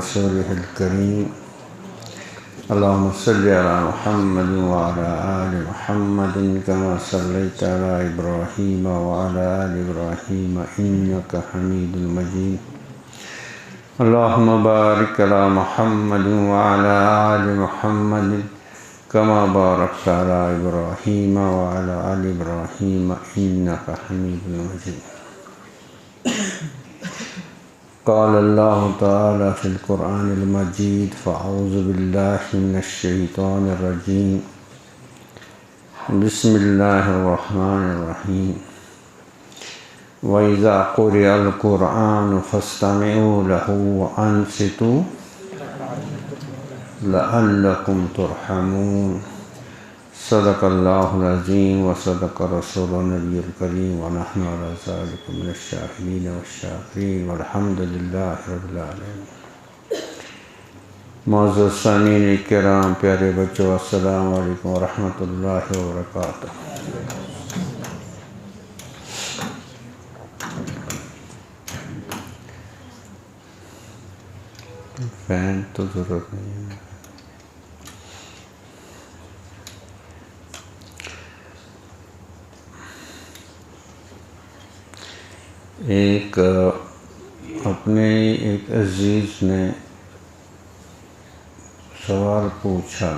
رسوله الكريم اللهم صل على محمد وعلى آل محمد كما صليت على إبراهيم وعلى آل إبراهيم إنك حميد مجيد اللهم بارك على محمد وعلى آل محمد كما باركت على إبراهيم وعلى آل إبراهيم إنك حميد مجيد قال الله تعالى في القرآن المجيد فأعوذ بالله من الشيطان الرجيم بسم الله الرحمن الرحيم وإذا قرئ القرآن فاستمعوا له وأنصتوا لعلكم ترحمون صدق الله العظيم وصدق رسول النبي الكريم ونحن على ذلك من الشاهدين والشاكرين والحمد لله رب العالمين معزز سامعین کرام، پیارے بچوں، السلام علیکم ورحمۃ اللہ وبرکاتہ۔ فین تو ضرورت نہیں ہے۔ اپنے ایک عزیز نے سوال پوچھا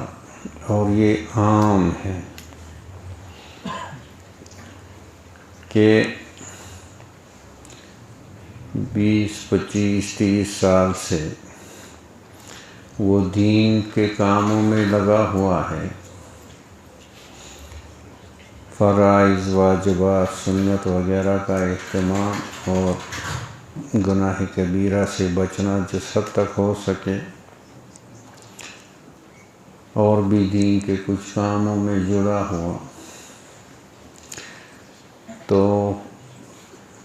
اور یہ عام ہے کہ 20, 25, 30 سال سے وہ دین کے کاموں میں لگا ہوا ہے، فرائض، واجبات، سنت وغیرہ کا اہتمام اور گناہ کبیرہ سے بچنا جس حد تک ہو سکے، اور بھی دین کے کچھ کاموں میں جڑا ہوا، تو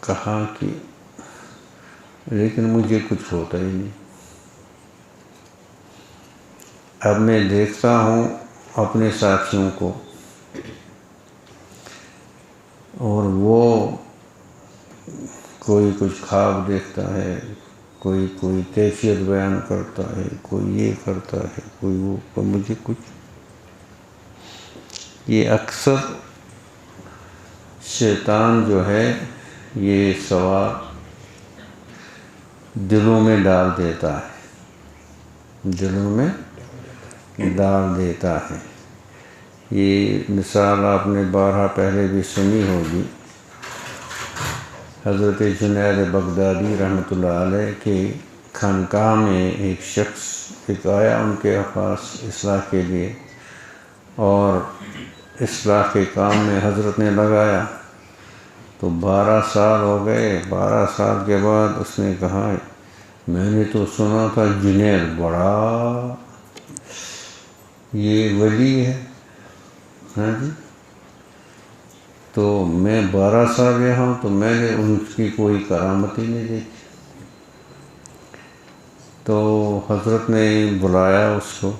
کہا کہ لیکن مجھے کچھ ہوتا ہی نہیں۔ اب میں دیکھتا ہوں اپنے ساتھیوں کو، اور وہ کوئی کچھ خواب دیکھتا ہے، کوئی کیفیت بیان کرتا ہے، کوئی یہ کرتا ہے، کوئی وہ، پر مجھے کچھ۔ یہ اکثر شیطان جو ہے یہ سوال دلوں میں ڈال دیتا ہے۔ یہ مثال آپ نے بارہا پہلے بھی سنی ہوگی۔ حضرت جنید بغدادی رحمۃ اللہ علیہ کے خانقاہ میں ایک شخص آیا ان کے پاس اصلاح کے لیے، اور اصلاح کے کام میں حضرت نے لگایا تو 12 سال ہو گئے۔ 12 سال کے بعد اس نے کہا میں نے تو سنا تھا جنید بڑا یہ ولی ہے، ہاں جی، تو میں 12 سال یہاں ہوں تو میں نے ان کی کوئی کرامت ہی نہیں دیکھی۔ تو حضرت نے بلایا اس کو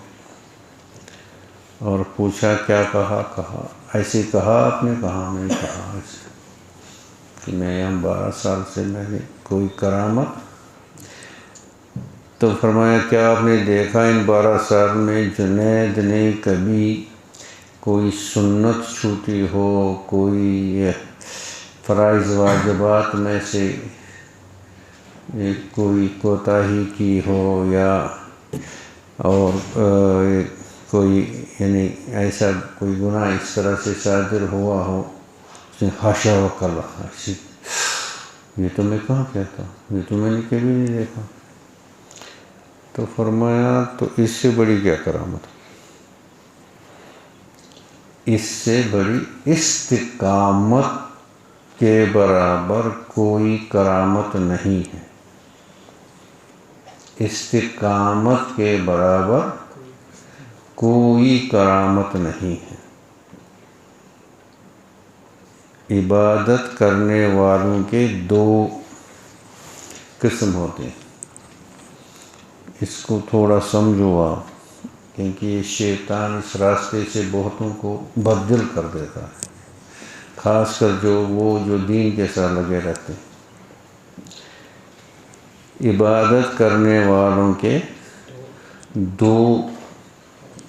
اور پوچھا کیا کہا ایسے کہا آپ نے؟ کہا میں نے کہا ایسے کہ میں یہاں 12 سال سے میں نے کوئی کرامت۔ تو فرمایا کیا آپ نے دیکھا ان 12 سال میں جنید نے کبھی کوئی سنت چھوٹی ہو، کوئی فرائض واجبات میں سے کوئی کوتاہی کی ہو، یا اور کوئی یعنی ایسا کوئی گناہ اس طرح سے صادر ہوا ہو؟ اس نے حاشا وکلا، یہ تو میں کہاں کہتا ہوں، یہ تو میں نے کبھی نہیں دیکھا۔ تو فرمایا تو اس سے بڑی کیا کرامت؟ اس سے بڑی استقامت کے برابر کوئی کرامت نہیں ہے۔ استقامت کے برابر کوئی کرامت نہیں ہے۔ عبادت کرنے والوں کے 2 قسم ہوتے ہیں۔ اس کو تھوڑا سمجھو آپ، کیونکہ یہ شیطان اس راستے سے بہتوں کو بددل کر دیتا ہے، خاص کر جو دین کے ساتھ لگے رہتے ہیں۔ عبادت کرنے والوں کے دو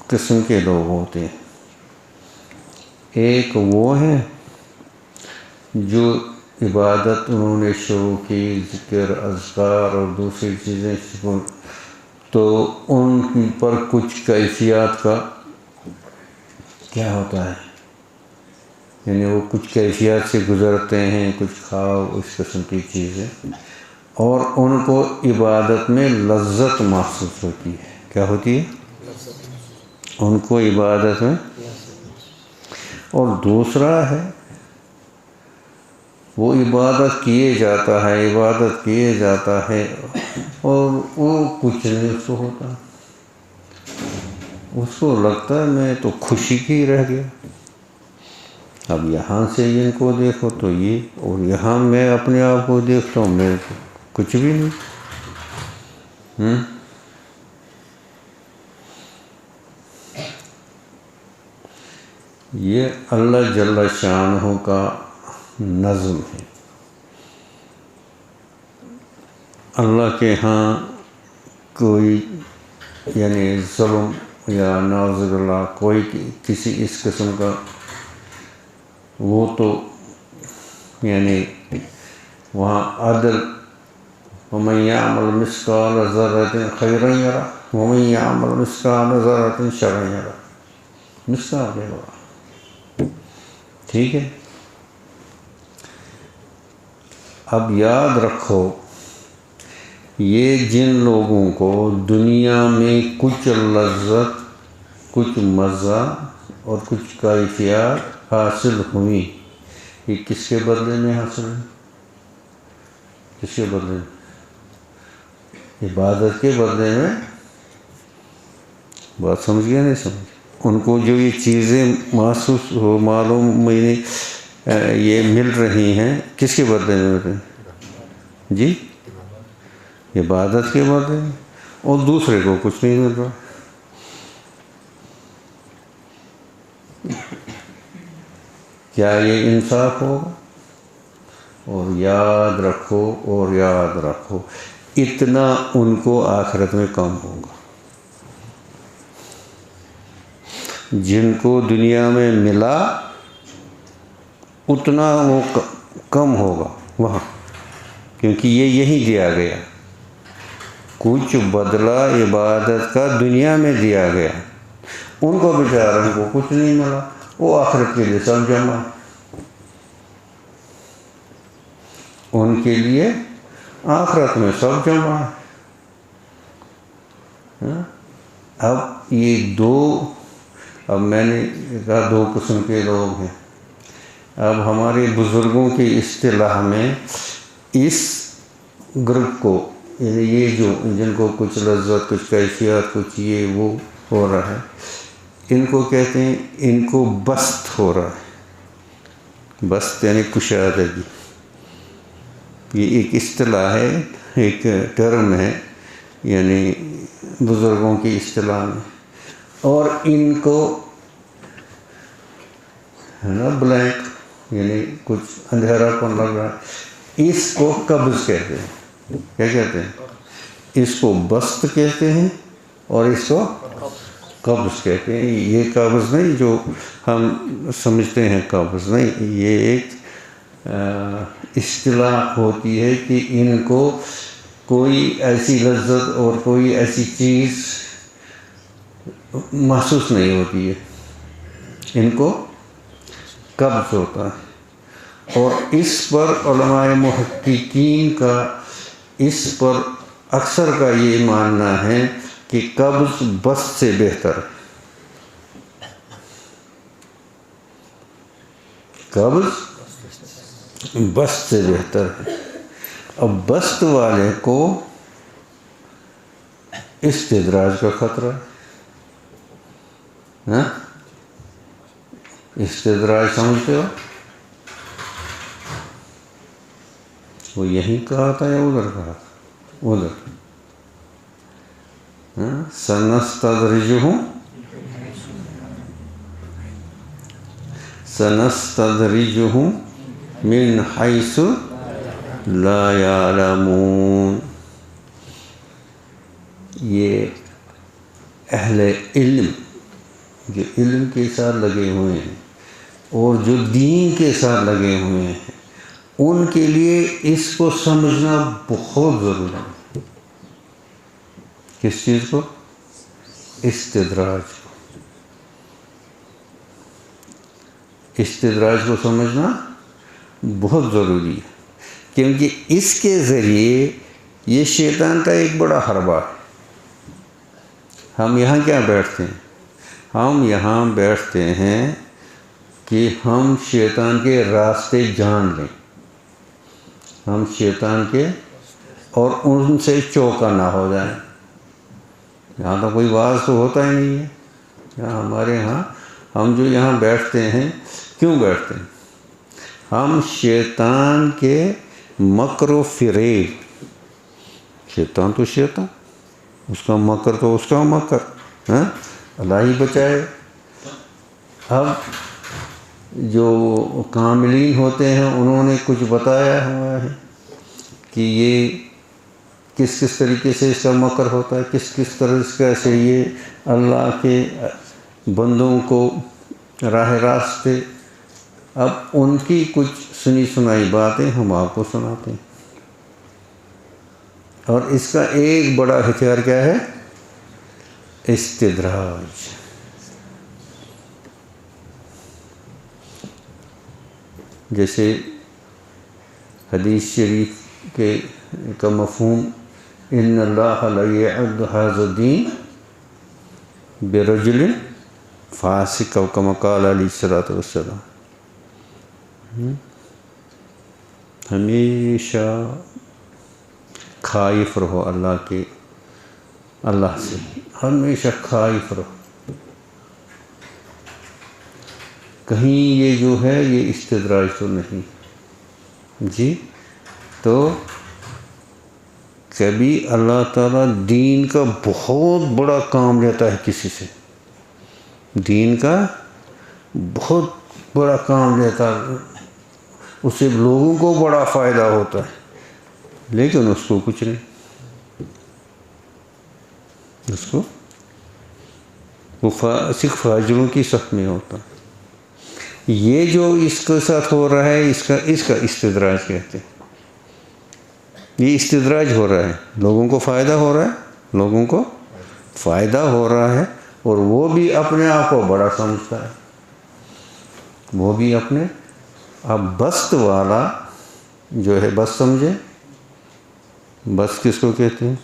قسم کے لوگ ہوتے ہیں. ایک وہ ہیں جو عبادت انہوں نے شروع کی، ذکر، اذکار اور دوسری چیزیں، تو ان پر کچھ کیفیات کا کیا ہوتا ہے، یعنی وہ کچھ کیفیات سے گزرتے ہیں، کچھ کھاؤ اس قسم کی چیزیں، اور ان کو عبادت میں لذت محسوس ہوتی ہے. کیا ہوتی ہے؟ ان کو عبادت میں. اور دوسرا ہے وہ عبادت کیے جاتا ہے اور وہ کچھ نہیں اس کو ہوتا، اس کو لگتا ہے میں تو خوشی کی رہ گیا. اب یہاں سے ان کو دیکھو تو یہ، اور یہاں میں اپنے آپ کو دیکھتا ہوں میں کچھ بھی نہیں. یہ اللہ جل شانہ کا نظم ہے. اللہ کے ہاں کوئی یعنی ظلم یا نعوذ باللہ کوئی کسی اس قسم کا وہ تو یعنی وہاں عدل، وَمَن يَعْمَلْ مِثْقَالَ ذَرَّةٍ خَيْرًا يَرَهُ وَمَن يَعْمَلْ مِثْقَالَ ذَرَّةٍ شَرًّا يَرَهُ. مثقال ہے وہ، ٹھیک ہے. اب یاد رکھو یہ جن لوگوں کو دنیا میں کچھ لذت، کچھ مزہ اور کچھ کیفیات حاصل ہوئی، یہ کس کے بدلے میں حاصل ہوئی؟ کس کے بدلے میں؟ عبادت کے بدلے میں. بات سمجھ گیا نہیں سمجھ؟ ان کو جو یہ چیزیں محسوس ہو معلوم یہ مل رہی ہیں، کس کے بدلے میں مل رہی ہیں؟ جی عبادت کے بدلے میں، اور دوسرے کو کچھ نہیں مل رہا. کیا یہ انصاف ہوگا؟ اور یاد رکھو اتنا ان کو آخرت میں کم ہوگا. جن کو دنیا میں ملا اتنا وہ کم ہوگا وہاں، کیونکہ یہ یہی دیا گیا. کچھ بدلہ عبادت کا دنیا میں دیا گیا، ان کو بیچاروں کو کچھ نہیں ملا، وہ آخرت کے لیے سب جمع. ان کے لیے آخرت میں سب جمع ہے. اب یہ اب میں نے کہا دو قسم کے لوگ ہیں. اب ہمارے بزرگوں کی اصطلاح میں اس گروپ کو، یعنی یہ جو جن کو کچھ لذت، کچھ کیفیات، کچھ یہ وہ ہو رہا ہے، ان کو کہتے ہیں ان کو بست ہو رہا ہے. بست یعنی کشادگی. یہ ایک اصطلاح ہے، ایک ٹرم ہے یعنی بزرگوں کی اصطلاح میں. اور ان کو ہے نا بلینک یعنی کچھ اندھیرا پن لگ رہا ہے، اس کو قبض کہتے ہیں. کیا کہتے ہیں؟ اس کو بست کہتے ہیں اور اس کو قبض کہتے ہیں. یہ قبض نہیں جو ہم سمجھتے ہیں قبض نہیں، یہ ایک اصطلاح ہوتی ہے کہ ان کو کوئی ایسی لذت اور کوئی ایسی چیز محسوس نہیں ہوتی ہے، ان کو قبض ہوتا ہے. اور اس پر علماء محققین کا اس پر اکثر کا یہ ماننا ہے کہ قبض بست سے بہتر ہے. قبض بست سے بہتر ہے. اب بست والے کو استدراج کا خطرہ ہے. استدراج سمجھتے ہو؟ وہ یہی کہا تھا یا ادھر کہا تھا؟ ادھر. سنستدرجهم من حيث لا يعلمون. یہ اہل علم جو علم کے ساتھ لگے ہوئے ہیں اور جو دین کے ساتھ لگے ہوئے ہیں ان کے لیے اس کو سمجھنا بہت ضروری ہے۔ کس چیز کو؟ استدراج کو۔ استدراج کو سمجھنا بہت ضروری ہے، کیونکہ اس کے ذریعے یہ شیطان کا ایک بڑا حربہ ہے۔ ہم یہاں کیا بیٹھتے ہیں؟ ہم یہاں بیٹھتے ہیں کہ ہم شیطان کے راستے جان لیں، ہم شیطان کے اور ان سے چوکا نہ ہو جائیں۔ یہاں تو کوئی واعظ تو ہوتا ہی نہیں ہے، یہاں ہمارے یہاں ہم جو یہاں بیٹھتے ہیں کیوں بیٹھتے ہیں؟ ہم شیطان کے مکر و فریب، شیطان تو شیطان، اس کا مکر تو اس کا مکر، اللہ ہی بچائے۔ اب جو کاملین ہوتے ہیں انہوں نے کچھ بتایا ہوا ہے کہ یہ کس کس طریقے سے اس کا مکر ہوتا ہے، کس کس طرح سے یہ اللہ کے بندوں کو راہ راست پہ۔ اب ان کی کچھ سنی سنائی باتیں ہم آپ کو سناتے ہیں، اور اس کا ایک بڑا ہتھیار کیا ہے؟ استدراج۔ جیسے حدیث شریف کا مفہوم ان اللہ لا یعد ھذا الدین برجل فاسق، او کما قال علیہ الصلوۃ والسلام۔ ہمیشہ خائف رہو اللہ سے، ہمیشہ خائف رہو۔ کہیں یہ جو ہے یہ استدراج تو نہیں جی؟ تو کبھی اللہ تعالیٰ دین کا بہت بڑا کام لیتا ہے کسی سے، دین کا بہت بڑا کام لیتا ہے، اس سے لوگوں کو بڑا فائدہ ہوتا ہے، لیکن اس کو کچھ نہیں، اس کو وہ فاسق فاجروں کی صف میں ہوتا ہے۔ یہ جو اس کے ساتھ ہو رہا ہے اس کا استدراج کہتے ہیں۔ یہ استدراج ہو رہا ہے، لوگوں کو فائدہ ہو رہا ہے، لوگوں کو فائدہ ہو رہا ہے، اور وہ بھی اپنے آپ کو بڑا سمجھتا ہے، وہ بھی اپنے اب بست والا جو ہے، بس سمجھے؟ بس کس کو کہتے ہیں؟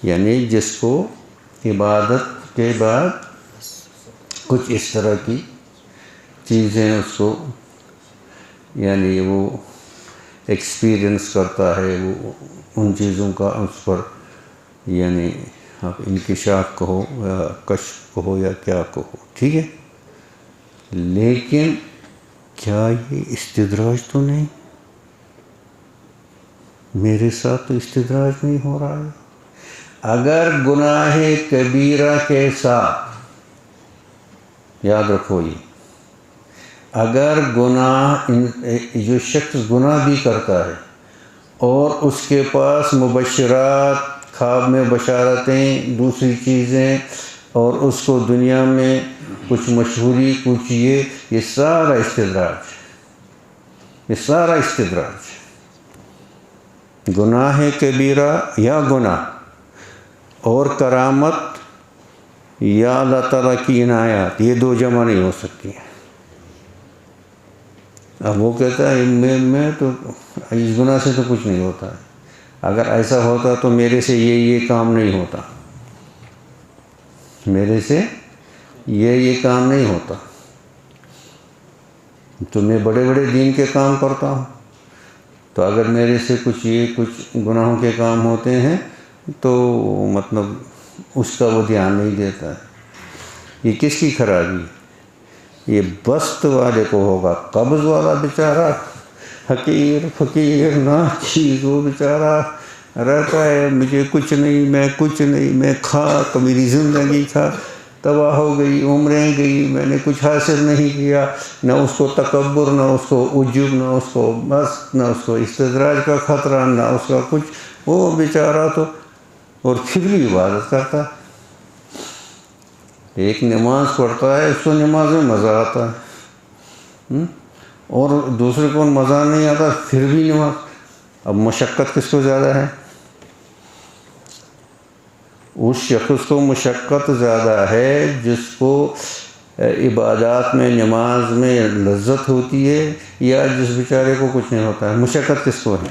یعنی جس کو عبادت کے بعد کچھ اس طرح کی چیزیں اس کو، یعنی وہ ایکسپیرئنس کرتا ہے، وہ ان چیزوں کا اس پر، یعنی آپ انکشاف کہو یا کشف کہو یا کیا کہو، ٹھیک ہے، لیکن کیا یہ استدراج تو نہیں؟ میرے ساتھ تو استدراج نہیں ہو رہا ہے۔ اگر گناہ کبیرہ کے ساتھ، یاد رکھو یہ، اگر گناہ، جو شخص گناہ بھی کرتا ہے اور اس کے پاس مبشرات، خواب میں بشارتیں، دوسری چیزیں، اور اس کو دنیا میں کچھ مشہوری، کچھ یہ سارا استدراج، یہ سارا استدراج، گناہ کبیرہ یا گناہ اور کرامت یا اللہ تعالیٰ کی عنایات، یہ دو جمع نہیں ہو سکتی ہیں۔ اب وہ کہتا ہے میں تو اس گناہ سے تو کچھ نہیں ہوتا ہے، اگر ایسا ہوتا تو میرے سے یہ کام نہیں ہوتا، میرے سے یہ کام نہیں ہوتا، تو میں بڑے بڑے دین کے کام کرتا ہوں، تو اگر میرے سے کچھ گناہوں کے کام ہوتے ہیں تو مطلب اس کا وہ دھیان نہیں دیتا ہے۔ یہ کس کی خرابی ہے؟ یہ بست والے کو ہوگا، قبض والا بیچارہ حقیر فقیر ناچیز، وہ بیچارہ رہتا ہے مجھے کچھ نہیں، میں کچھ نہیں، میں خاک، میری زندگی تباہ ہو گئی، عمریں گئی، میں نے کچھ حاصل نہیں کیا، نہ اس کو تکبر، نہ اس کو عجب، نہ اس کو بس، نہ اس کو استدراج کا خطرہ، نہ اس کا کچھ، وہ بیچارہ تو اور پھر بھی عبادت کرتا ہے. ایک نماز پڑھتا ہے، اس کو نماز میں مزہ آتا ہے، اور دوسرے کو مزہ نہیں آتا پھر بھی نماز. اب مشقت کس کو زیادہ ہے؟ اس شخص کو مشقت زیادہ ہے جس کو عبادات میں، نماز میں لذت ہوتی ہے، یا جس بیچارے کو کچھ نہیں ہوتا ہے. مشقت کس کو ہے؟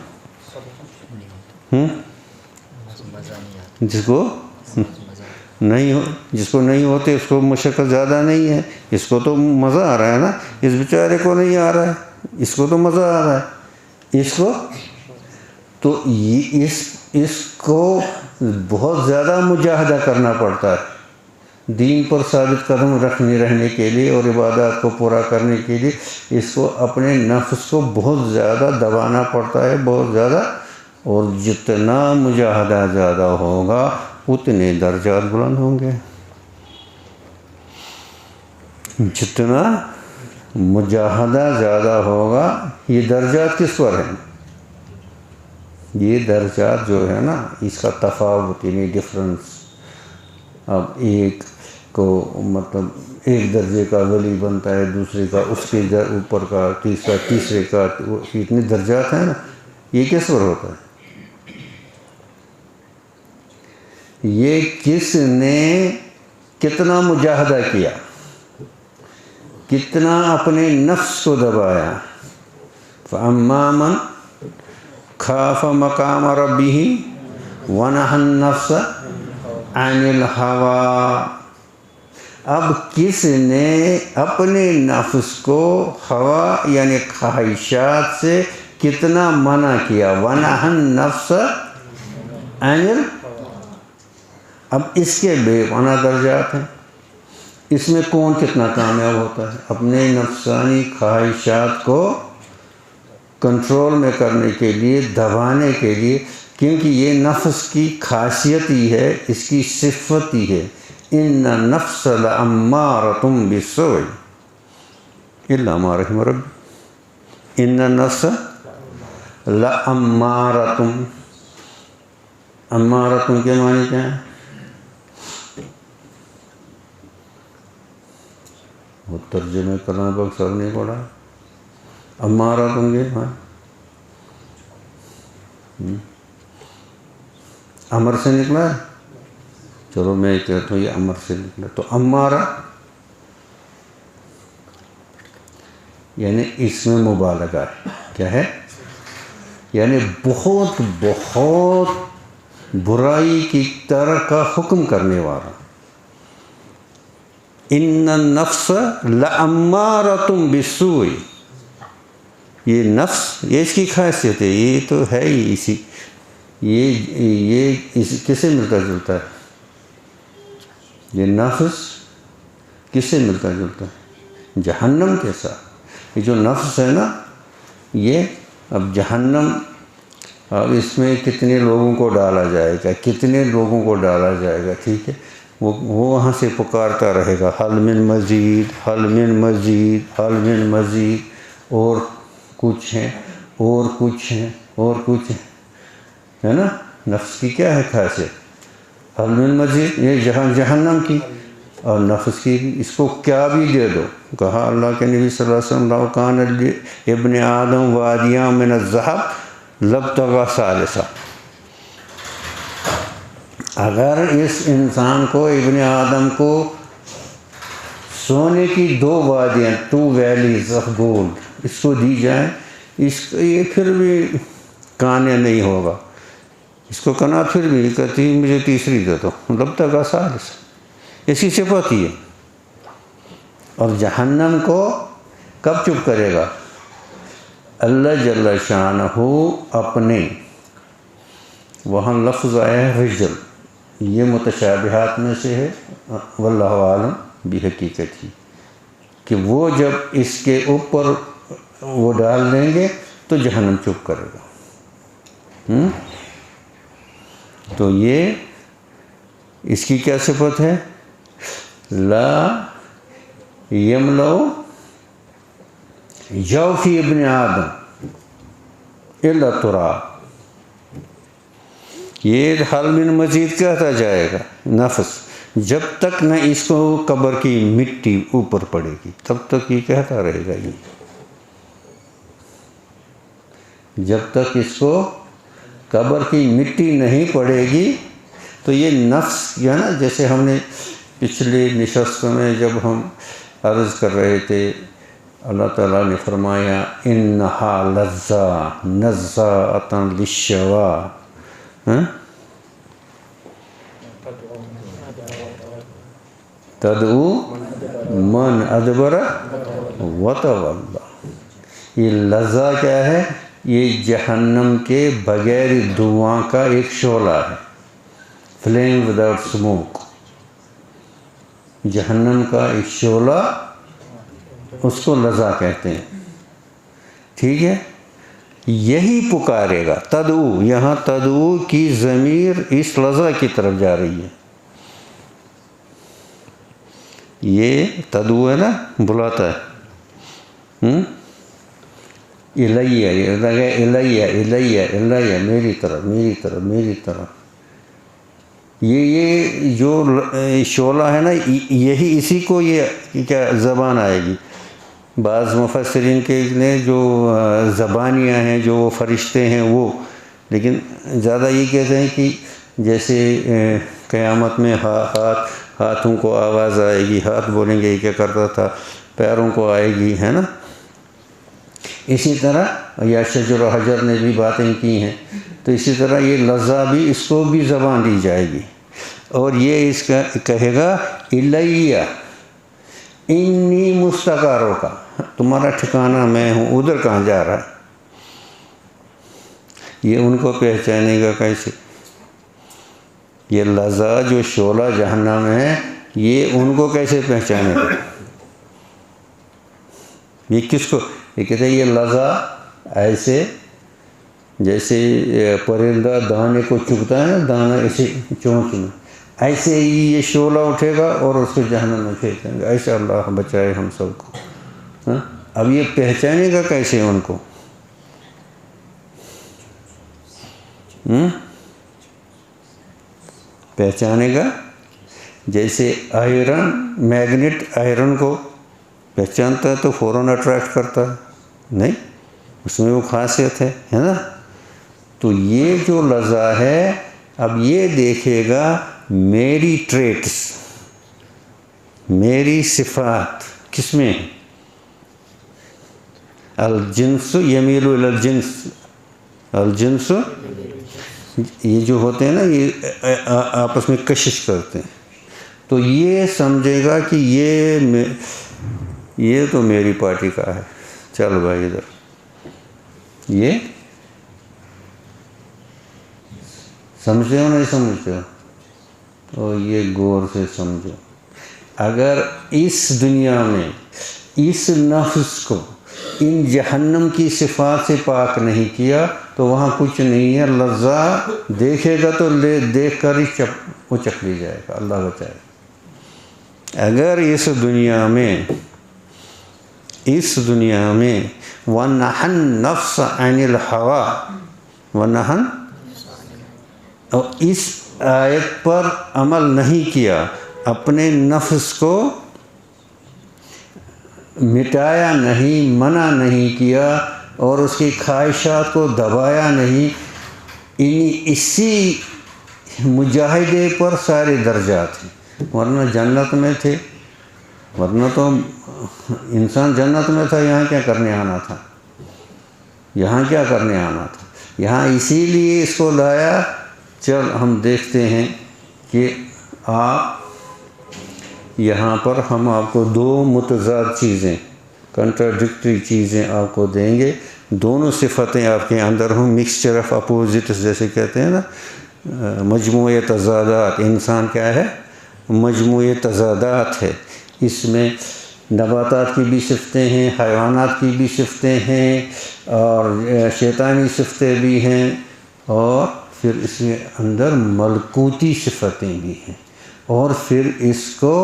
جس کو نہیں ہو، جس کو نہیں ہوتے اس کو مشقت زیادہ نہیں ہے. اس کو تو مزہ آ رہا ہے نا، اس بیچارے کو نہیں آ رہا ہے، اس کو تو مزہ آ رہا ہے. اس کو تو اس کو بہت زیادہ مجاہدہ کرنا پڑتا ہے دین پر ثابت قدم رہنے کے لیے اور عبادات کو پورا کرنے کے لیے. اس کو اپنے نفس کو بہت زیادہ دبانا پڑتا ہے، بہت زیادہ. اور جتنا مجاہدہ زیادہ ہوگا اتنے درجات بلند ہوں گے. جتنا مجاہدہ زیادہ ہوگا. یہ درجات کس پر ہیں؟ یہ درجات جو ہے نا، اس کا تفاوت یعنی ڈفرنس. اب ایک کو مطلب ایک درجے کا ولی بنتا ہے، دوسرے کا اس کے اوپر کا، تیسرا تیسرے کا. اتنے درجات ہیں نا. یہ کس پر ہوتا ہے؟ یہ کس نے کتنا مجاہدہ کیا، کتنا اپنے نفس کو دبایا. فَأَمَّا مَنْ خَافَ مَقَامَ رَبِّهِ وَنَهَى النَّفْسَ عَنِ الْهَوَىٰ. اب کس نے اپنے نفس کو ہوا یعنی خواہشات سے کتنا منع کیا. وَنَهَى النَّفْسَ عَنِ اب اس کے بے پناہ درجات ہیں. اس میں کون کتنا کامیاب ہوتا ہے اپنے نفسانی خواہشات کو کنٹرول میں کرنے کے لیے، دبانے کے لیے. کیونکہ یہ نفس کی خاصیت ہی ہے، اس کی صفت ہی ہے. ان النفس لامارۃ بالسوء الا ما رحم ربی. ان النفس لامارۃ. امارۃ کے معنی کیا ہے؟ وہ ترجمہ کلام پاک سب نہیں پڑھا. امارۃ گے امر سے نکلا ہے. چلو میں کہتا ہوں یہ امر سے نکلا. تو امارہ یعنی اس میں مبالغہ ہے. کیا ہے؟ یعنی بہت بہت برائی کی طرح کا حکم کرنے والا. ان النفس لامارۃ بالسوء. یہ نفس یہ اس کی خاصیت ہے، یہ تو ہے ہی اسی. یہ کس سے ملتا جلتا ہے؟ یہ نفس کس سے ملتا جلتا ہے؟ جہنم کے ساتھ. یہ جو نفس ہے نا، یہ اب جہنم، اب اس میں کتنے لوگوں کو ڈالا جائے گا، کتنے لوگوں کو ڈالا جائے گا. ٹھیک ہے، وہ وہاں سے پکارتا رہے گا حل من مزید، حل من مزید، حل من مزید. اور کچھ ہیں، اور کچھ ہیں، اور کچھ ہیں، ہے نا. نفس کی کیا ہے خاصیت؟ حل من مزید. یہ جہنم کی اور نفس کی اس کو کیا بھی دے دو. کہا اللہ کے نبی صلی اللہ علیہ وسلم لو کان ابن آدم وادیاں من الذهب لابتغى ثالثا. اگر اس انسان کو، ابن آدم کو، سونے کی 2 وادیاں 2 ویلیز آف گولڈ اس کو دی جائیں، یہ پھر بھی کامیاب نہیں ہوگا. اس کو کہنا پھر بھی کہتی مجھے تیسری دے دو. لابتغى ثالثا اس کی صفت ہی ہے. اور جہنم کو کب چپ کرے گا؟ اللہ جل شانہ اپنے، وہاں لفظ آیا ہے رجل، یہ متشابہات میں سے ہے، واللہ عالم بحقیقت ہی، کہ وہ جب اس کے اوپر وہ ڈال دیں گے تو جہنم چپ کرے گا. تو یہ اس کی کیا صفت ہے؟ لا یملأ جوف ابن آدم الا تراب. یہ حل من مزید کہتا جائے گا نفس، جب تک نہ اس کو قبر کی مٹی اوپر پڑے گی تب تک یہ کہتا رہے گا۔ یہ جب تک اس کو قبر کی مٹی نہیں پڑے گی تو یہ نفس یا نا، جیسے ہم نے پچھلی نشست میں جب ہم عرض کر رہے تھے، اللہ تعالیٰ نے فرمایا انہا لظا نزاعۃ للشوا، تدعو من ادبر وتولا۔ یہ لظا کیا ہے؟ یہ جہنم کے بغیر دھواں کا ایک شعلہ ہے، فلیم وداؤٹ اسموک۔ جہنم کا ایک شعلہ، اس کو لظا کہتے ہیں، ٹھیک ہے؟ یہی پکارے گا، تدعو، یہاں تدعو کی ضمیر اس لظا کی طرف جا رہی ہے۔ یہ تدعو ہے نا، بلاتا ہے، الیہ، الیہ الیہ الیہ، میری طرف میری طرف میری طرف۔ یہ جو شعلہ ہے نا، یہی اسی کو یہ کیا زبان آئے گی۔ بعض مفسرین کے نے جو زبانیاں ہیں، جو وہ فرشتے ہیں وہ، لیکن زیادہ یہ کہتے ہیں کہ جیسے قیامت میں ہاتھوں کو آواز آئے گی، ہاتھ بولیں گے یہ کیا کرتا تھا، پیروں کو آئے گی، ہے نا۔ اسی طرح یا شجر و حجر نے بھی باتیں کی ہیں، تو اسی طرح یہ لظا بھی، اس کو بھی زبان دی جائے گی، اور یہ اس کا کہے گا الیہ انی مستقاروں کا، تمہارا ٹھکانہ میں ہوں، ادھر کہاں جا رہا ہے۔ یہ ان کو پہچانے گا کیسے؟ یہ لظا جو شعلہ جہنم ہے، یہ ان کو کیسے پہچانے گا؟ یہ کس کو؟ یہ کہتے ہیں یہ لظا ایسے جیسے پرندہ دانے کو چگتا ہے نا، دانا ایسے چونچ میں، ایسے ہی یہ شعلہ اٹھے گا اور اس کو جہنم میں پھینک دیں گے۔ ایسے اللہ بچائے ہم سب کو۔ اب یہ پہچانے گا کیسے ان کو؟ پہچانے گا جیسے آئرن، میگنیٹ آئرن کو پہچانتا ہے تو فوراً اٹریکٹ کرتا ہے، نہیں، اس میں وہ خاصیت ہے نا۔ تو یہ جو لظا ہے، اب یہ دیکھے گا میری ٹریٹس، میری صفات کس میں ہیں؟ الجنس یمیل الی الجنس، الجنس یہ جو ہوتے ہیں نا، یہ آپس میں کشش کرتے ہیں، تو یہ سمجھے گا کہ یہ تو میری پارٹی کا ہے، چل بھائی ادھر۔ یہ سمجھتے ہو نہیں سمجھتے ہو؟ تو یہ غور سے سمجھو، اگر اس دنیا میں اس نفس کو ان جہنم کی صفات سے پاک نہیں کیا تو وہاں کچھ نہیں ہے۔ لذا دیکھے گا تو دیکھ کر ہی وہ چکھ لی جائے گا، اللہ بچائے۔ اگر اس دنیا میں وَنَحَنْ نَفْسَ عَنِ الْحَوَىٰ، وَنَحَنْ، اور اس آیت پر عمل نہیں کیا، اپنے نفس کو مٹایا نہیں، منع نہیں کیا، اور اس کی خواہشات کو دبایا نہیں، اسی مجاہدے پر سارے درجات ہیں، ورنہ جنت میں تھے، ورنہ تو انسان جنت میں تھا، یہاں کیا کرنے آنا تھا؟ یہاں کیا کرنے آنا تھا؟ یہاں اسی لیے اس کو لایا۔ چل ہم دیکھتے ہیں کہ آپ یہاں پر ہم آپ کو دو متضاد چیزیں، کنٹراڈکٹری چیزیں آپ کو دیں گے، دونوں صفتیں آپ کے اندر ہوں، مکسچر آف اپوزٹس جیسے کہتے ہیں نا، مجموعہ تضادات۔ انسان کیا ہے؟ مجموعہ تضادات ہے، اس میں نباتات کی بھی صفتیں ہیں، حیوانات کی بھی صفتیں ہیں، اور شیطانی صفتیں بھی ہیں، اور پھر اس کے اندر ملکوتی صفتیں بھی ہیں، اور پھر اس کو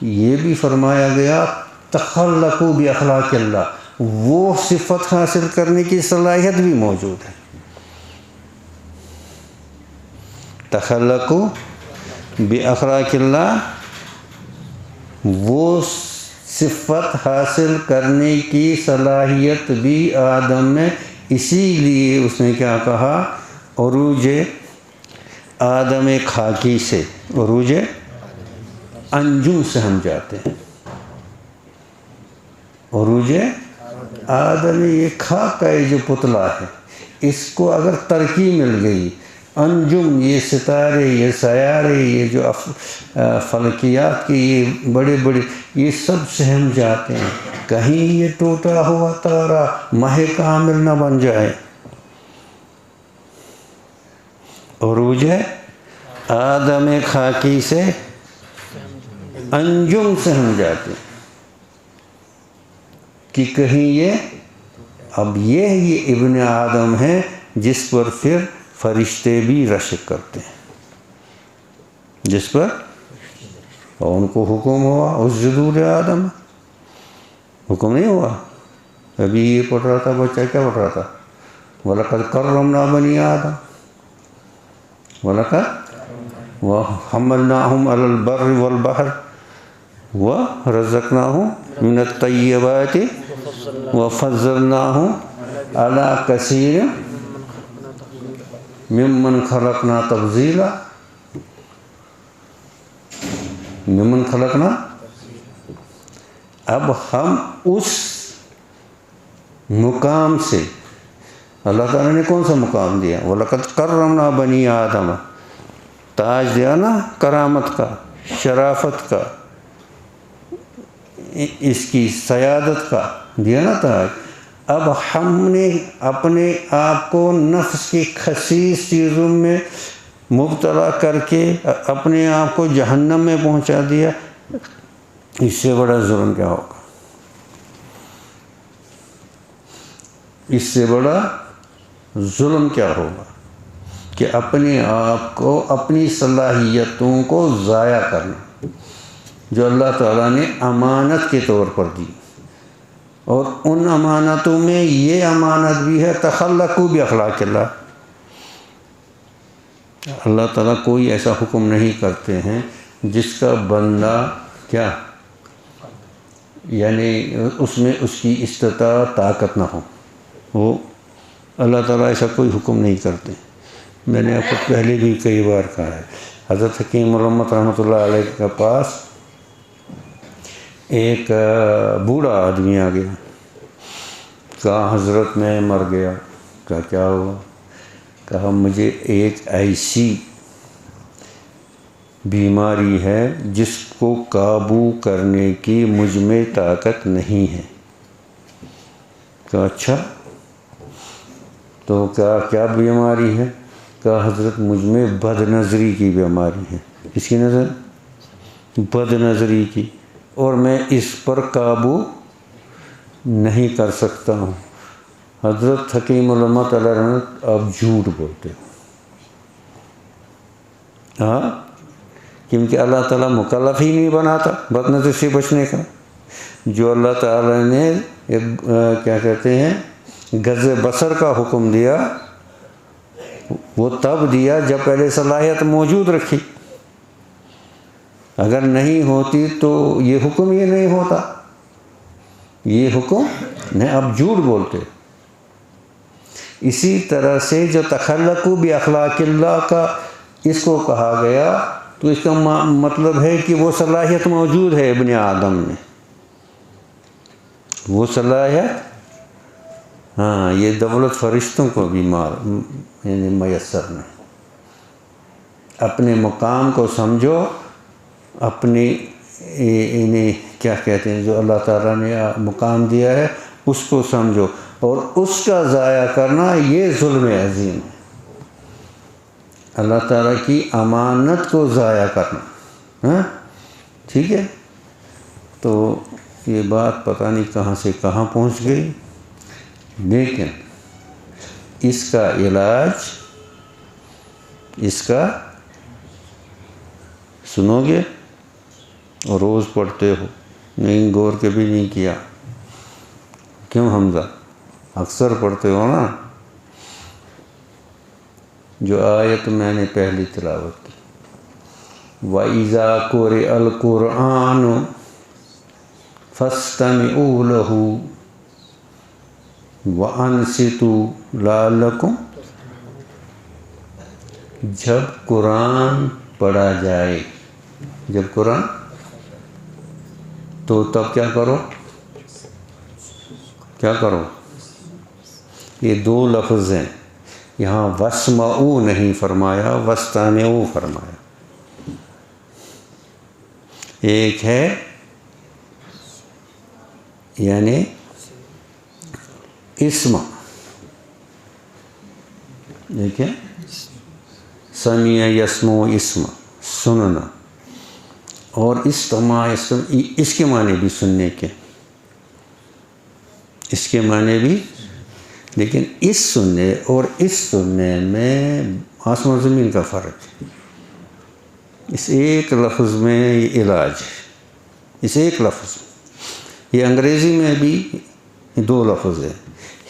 یہ بھی فرمایا گیا تخلقوا باخلاق اللہ، وہ صفت حاصل کرنے کی صلاحیت بھی موجود ہے۔ تخلقو باخلاق اللہ، وہ صفت حاصل کرنے کی صلاحیت بھی آدم میں، اسی لیے اس نے کیا کہا، عروج آدم خاکی سے، عروج انجم سے ہم جاتے ہیں۔ عروج آدم، یہ خاک کا یہ جو پتلا ہے، اس کو اگر ترقی مل گئی، انجم یہ ستارے، یہ سیارے، یہ جو فلکیات کی یہ بڑے بڑے، یہ سب سے ہم جاتے ہیں، کہیں یہ ٹوٹا ہوا تارا ماہ کامل نہ بن جائے۔ عروج آدم خاکی سے انجم سے ہم جاتے ہیں کہ کہیں یہ، اب یہ ابن آدم ہے جس پر پھر فرشتے بھی رشک کرتے ہیں، جس پر اور ان کو حکم ہوا اسجدوا لآدم، حکم نہیں ہوا۔ ابھی یہ پڑھ رہا تھا بچہ، کیا پڑھ رہا تھا، وَلَقَدْ كَرَّمْنَا بَنِي آدَمَ وَلَقَدْ وَحَمَّلْنَاهُمْ عَلَى الْبَرِّ وَالْبَحْرِ وَرَزَقْنَاهُمْ مِنَ الطَّيِّبَاتِ وَفَضَّلْنَاهُمْ عَلَى كَثِيرٍ مِمَّنْ خَلَقْنَا تَفْضِيلًا، ممن خلقنا۔ اب ہم اس مقام سے، اللہ تعالیٰ نے کون سا مقام دیا، وَلَقَدْ كَرَّمْنَا بَنِي آدَمَ، تاج دیا نا کرامت کا، شرافت کا، اس کی سیادت کا دیا نا تاج۔ اب ہم نے اپنے آپ کو نفس کی خسیس چیزوں میں مبتلا کر کے اپنے آپ کو جہنم میں پہنچا دیا، اس سے بڑا ظلم کیا ہوگا، اس سے بڑا ظلم کیا ہوگا کہ اپنے آپ کو، اپنی صلاحیتوں کو ضائع کرنا جو اللہ تعالیٰ نے امانت کے طور پر دی۔ اور ان امانتوں میں یہ امانت بھی ہے تخلقوا باخلاق اللہ، اللہ تعالیٰ کوئی ایسا حکم نہیں کرتے ہیں جس کا بندہ کیا، یعنی اس میں اس کی استطاعت طاقت نہ ہو، وہ اللہ تعالیٰ ایسا کوئی حکم نہیں کرتے۔ میں نے آپ کو پہلے بھی کئی بار کہا ہے، حضرت حکیم علامت رحمۃ اللہ علیہ کے پاس ایک بوڑھا آدمی آ گیا، کہا حضرت میں مر گیا۔ کہا کیا ہوا؟ کہا مجھے ایک ایسی بیماری ہے جس کو قابو کرنے کی مجھ میں طاقت نہیں ہے۔ کہا اچھا، تو کیا بیماری ہے؟ کہا حضرت مجھ میں بد نظری کی بیماری ہے۔ کس کی نظر؟ بد نظری کی، اور میں اس پر قابو نہیں کر سکتا ہوں۔ حضرت حکیم علامت علیہ رحمت، آپ جھوٹ بولتے ہو۔ ہاں، کیونکہ اللہ تعالیٰ مکلف ہی نہیں بناتا بد نظر سے بچنے کا۔ جو اللہ تعالیٰ نے کیا کہتے ہیں غض بصر کا حکم دیا، وہ تب دیا جب پہلے صلاحیت موجود رکھی، اگر نہیں ہوتی تو یہ حکم یہ نہیں ہوتا، یہ حکم نہیں۔ اب جھوٹ بولتے۔ اسی طرح سے جو تخلقوا باخلاق اللہ کا اس کو کہا گیا، تو اس کا مطلب ہے کہ وہ صلاحیت موجود ہے ابن آدم میں، وہ صلاحیت، ہاں، یہ دولت فرشتوں کو بھی یعنی میسر نہیں۔ اپنے مقام کو سمجھو، اپنی یعنی کیا کہتے ہیں جو اللہ تعالیٰ نے مقام دیا ہے اس کو سمجھو، اور اس کا ضائع کرنا یہ ظلم عظیم ہے، اللہ تعالیٰ کی امانت کو ضائع کرنا۔ ہاں ٹھیک ہے، تو یہ بات پتہ نہیں کہاں سے کہاں پہنچ گئی، لیکن اس کا علاج، اس کا سنو گے اور روز پڑھتے ہو، نہیں غور کے بھی نہیں کیا، کیوں حمزہ؟ اکثر پڑھتے ہو نا۔ جو آیت میں نے پہلی تلاوت کی. وَإِذَا قُرِئَ الْقُرْآنُ فَاسْتَمِعُوا لَهُ وَأَنصِتُوا لَعَلَّكُمْ. جب قرآن پڑھا جائے، جب قرآن تو تب کیا کرو، کیا کرو. یہ دو لفظ ہیں یہاں، وَاسْمَعُوا نہیں فرمایا، وَاسْتَمِعُوا فرمایا. ایک ہے یعنی اسم، دیکھیں سمیع یسمع اسم سننا، اور استماع اس کے معنی بھی سننے کے، اس کے معنی بھی، لیکن اس سننے اور اس سننے میں آسمان زمین کا فرق ہے. اس ایک لفظ میں یہ علاج ہے، اس ایک لفظ میں. یہ انگریزی میں بھی دو لفظ ہیں،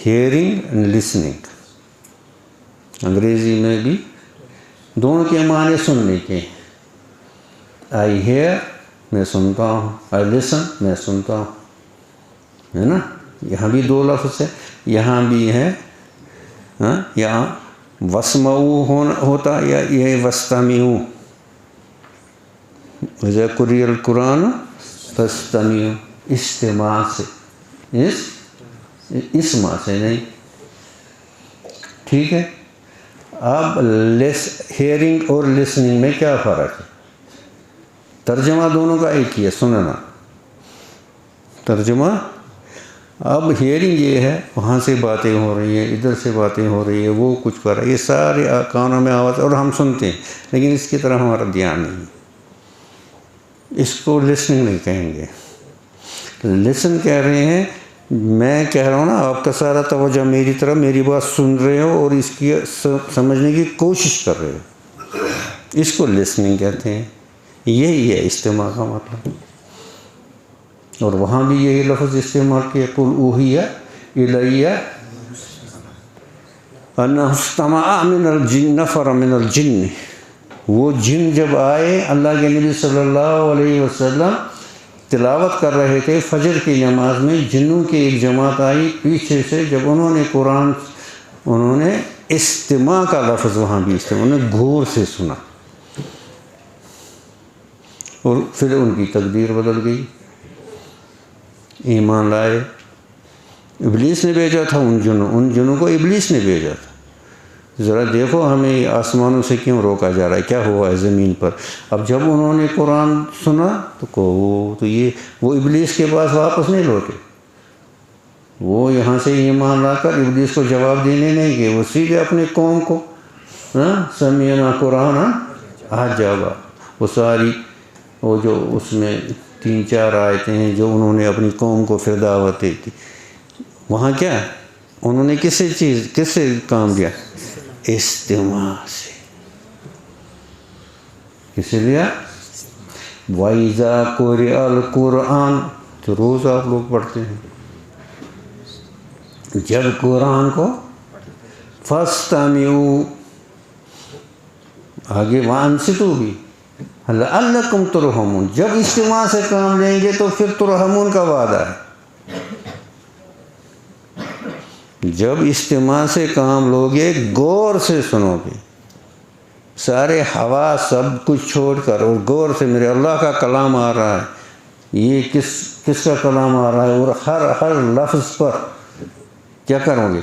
ہیئرنگ اینڈ لسننگ. انگریزی میں بھی دونوں کے معنی سننے کے. آئی ہیئر میں سنتا ہوں، آئی لسن میں سنتا ہوں، ہے نا. یہاں بھی دو لفظ ہے، یہاں بھی ہے. یہاں وَاسْمَعُوا ہوتا یا یہ وَاسْتَمِعُوا. وَإِذَا قُرِئَ الْقُرْآنُ فَاسْتَمِعُوا، استماع سے، اسماع سے نہیں. ٹھیک ہے. اب ہیئرنگ اور لسننگ میں کیا فرق ہے؟ ترجمہ دونوں کا ایک ہی ہے، سننا. ترجمہ اب ہیئرنگ یہ ہے وہاں سے باتیں ہو رہی ہیں، ادھر سے باتیں ہو رہی ہے، وہ کچھ کر رہا ہے، یہ سارے کانوں میں آواز اور ہم سنتے ہیں، لیکن اس کی طرف ہمارا دھیان نہیں. اس کو لسننگ نہیں کہیں گے. لسن کہہ رہے ہیں میں کہہ رہا ہوں نا، آپ کا سارا توجہ میری طرف، میری بات سن رہے ہو اور اس کی سمجھنے کی کوشش کر رہے ہو، اس کو لسننگ کہتے ہیں. یہی ہے استماع کا مطلب. اور وہاں بھی یہی لفظ استعمال کیا، قُلْ أُوحِیَ إِلَيَّ أَنَّهُ اسْتَمَعَ مِنَ الْجِنِّ نَفَرٌ مِنَ الْجِنِّ. وہ جن جب آئے، اللہ کے نبی صلی اللہ علیہ وسلم تلاوت کر رہے تھے فجر کی نماز میں، جنوں کی ایک جماعت آئی پیچھے سے. جب انہوں نے قرآن، انہوں نے استماع کا لفظ وہاں بھی استعمال، انہوں نے غور سے سنا، اور پھر ان کی تقدیر بدل گئی، ایمان لائے. ابلیس نے بھیجا تھا ان جنوں کو ابلیس نے بھیجا تھا. ذرا دیکھو ہمیں آسمانوں سے کیوں روکا جا رہا ہے، کیا ہوا ہے زمین پر. اب جب انہوں نے قرآن سنا تو یہ وہ ابلیس کے پاس واپس نہیں لوٹے. وہ یہاں سے ایمان لا کر ابلیس کو جواب دینے نہیں گئے، وہ سیدھے اپنے قوم کو سمیعنا قرآن عجبا. وہ ساری وہ جو اس میں 3-4 آیتیں ہیں جو انہوں نے اپنی قوم کو پھر دعوت دی تھی، وہاں کیا انہوں نے کس سے کام لیا؟ استماع سے. کس سے لیا؟ وَإِذَا قُرِئَ الْقُرْآنُ، جو روز آپ لوگ پڑھتے ہیں. جب قرآن کو فَاسْتَمِعُوا، آگے وَأَنصِتُوا بھی، لَعَلَّكُمْ تُرْحَمُونَ. جب استماع سے کام لیں گے تو پھر ترحمون کا وعدہ ہے. جب استماع سے کام لوگے، غور سے سنو گے، سارے ہوا سب کچھ چھوڑ کر اور غور سے میرے اللہ کا کلام آ رہا ہے، یہ کس کا کلام آ رہا ہے، اور ہر لفظ پر کیا کرو گے؟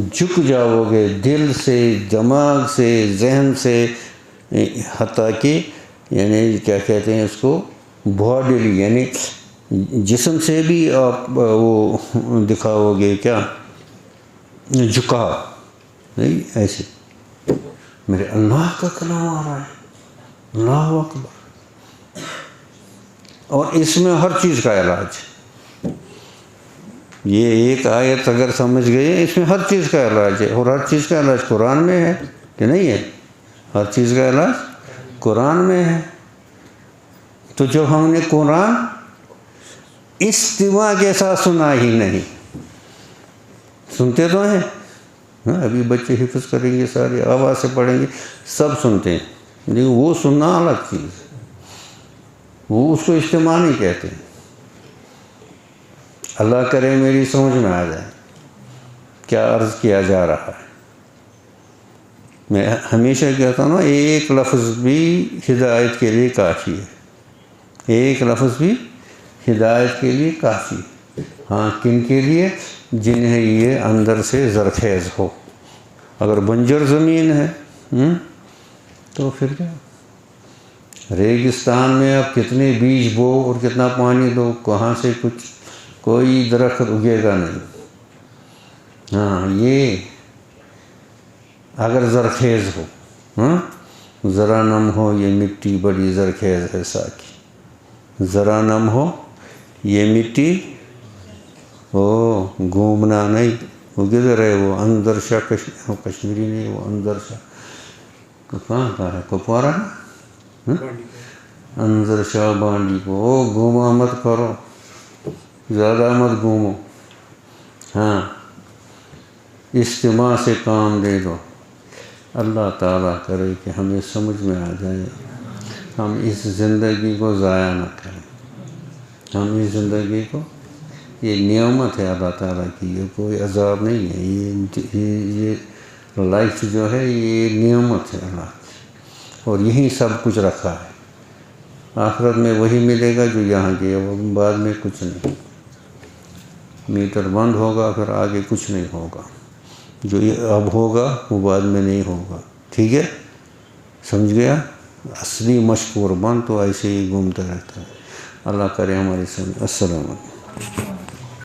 جھک جاؤ گے، دل سے، دماغ سے، ذہن سے، حتیٰ کہ یعنی کیا کہتے ہیں اس کو، باڈیلی یعنی جسم سے بھی آپ وہ دکھاؤ گے کیا، جھکا نہیں، ایسے میرے اللہ کا کلام آ رہا ہے، اللہ اکبر. اور اس میں ہر چیز کا علاج. یہ ایک آیت اگر سمجھ گئے، اس میں ہر چیز کا علاج ہے. اور ہر چیز کا علاج قرآن میں ہے کہ نہیں ہے؟ ہر چیز کا علاج قرآن میں ہے. تو جب ہم نے قرآن استماع کے ساتھ سنا ہی نہیں، سنتے تو ہیں ابھی بچے حفظ کریں گے، ساری آواز سے پڑھیں گے، سب سنتے ہیں، لیکن وہ سننا الگ چیز ہے، وہ اس کو اجتماع نہیں کہتے۔ اللہ کرے میری سمجھ میں آ جائے کیا عرض کیا جا رہا ہے۔ میں ہمیشہ کہتا ہوں نا، ایک لفظ بھی ہدایت کے لیے کافی ہے، ایک لفظ بھی ہدایت کے لیے کافی ہے۔ ہاں، کن کے لیے؟ جنہیں یہ اندر سے زرخیز ہو۔ اگر بنجر زمین ہے تو پھر کیا، ریگستان میں اب کتنے بیج بو اور کتنا پانی دو، کہاں سے کچھ کوئی درخت اگے گا نہیں۔ ہاں، یہ اگر زرخیز ہو، ذرا نم ہو یہ مٹی بڑی زرخیز ہے ساکی، ذرا نم ہو یہ مٹی، گھومنا نہیں، وہ کدھر ہے؟ وہ اندر شاہ کشمیری نہیں، وہ اندر شاہ کہاں کا ہے؟ کپوارہ ہے، اندر شاہ بانڈی کو، گھوما مت کرو، زیادہ مت گھومو، ہاں، اجتماع سے کام دے دو۔ اللہ تعالیٰ کرے کہ ہمیں سمجھ میں آ جائے، ہم اس زندگی کو ضائع نہ کریں، ہم اس زندگی کو، یہ نعمت ہے اللہ تعالیٰ کی، یہ کوئی عذاب نہیں ہے، یہ لائف جو ہے یہ نعمت ہے اللہ کی، اور یہیں سب کچھ رکھا ہے۔ آخرت میں وہی ملے گا جو یہاں کے، وہ بعد میں کچھ نہیں، میٹر بند ہوگا، پھر آگے کچھ نہیں ہوگا، جو یہ اب ہوگا وہ بعد میں نہیں ہوگا، ٹھیک ہے؟ سمجھ گیا؟ اصلی مشکور بند تو ایسے ہی گھومتا رہتا ہے۔ اللہ کرے ہماری سمجھ۔ السلام علیکم۔